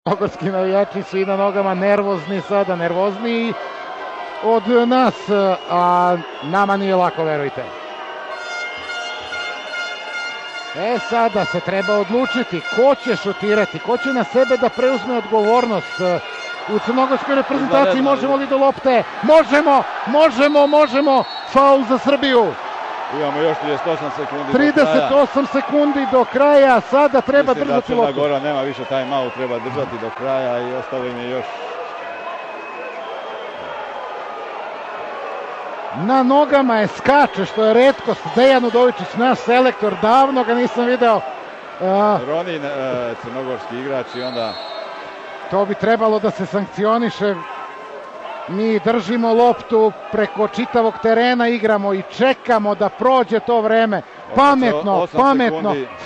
Crnogorski navijači su i na nogama, nervozni sada, nervozniji od nas, a nama nije lako, verujte. Sada se treba odlučiti ko će šutirati, ko će na sebe da preuzme odgovornost u crnogorskoj reprezentaciji. Možemo li do lopte? Možemo, faul za Srbiju. Imamo još 38 sekundi do kraja. 38 sekundi do kraja, sada treba držati loptu. Crna Gora nema više time-out, treba držati do kraja i ostalo im je još. Na nogama je, skače, što je retkost. Dejan Udovičić, naš selektor, davno ga nisam video. Ronin, crnogorski igrač, i onda... To bi trebalo da se sankcioniše. Mi držimo loptu preko čitavog terena, igramo i čekamo da prođe to vreme. Pametno,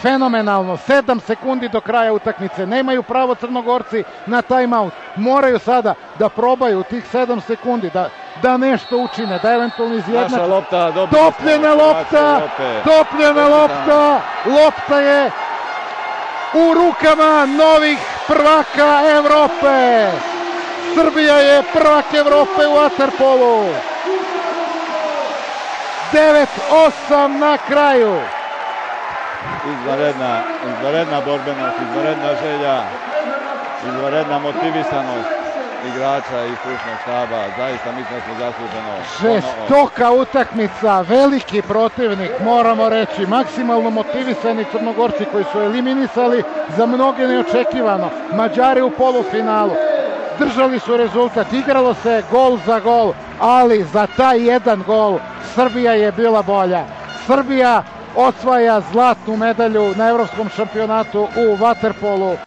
fenomenalno. 7 sekundi do kraja utakmice. Nemaju pravo Crnogorci na time-out. Moraju sada da probaju tih 7 sekundi, da nešto učine, da eventualno izjednače. Topljena lopta. Lopta je u rukama novih prvaka Evrope. Srbija je prvak Evrope u vaterpolu. 9-8 na kraju. Izvanredna borbenost, izvanredna želja, izvanredna motivisanost igrača i stručnog štaba. Zaista mislim da smo zasluženo. Žestoka utakmica, veliki protivnik, moramo reći. Maksimalno motivisani Crnogorci koji su eliminisali za mnoge neočekivano Mađari u polufinalu. Držali su rezultat, igralo se gol za gol, ali za taj jedan gol Srbija je bila bolja. Srbija osvaja zlatnu medalju na evropskom šampionatu u vaterpolu.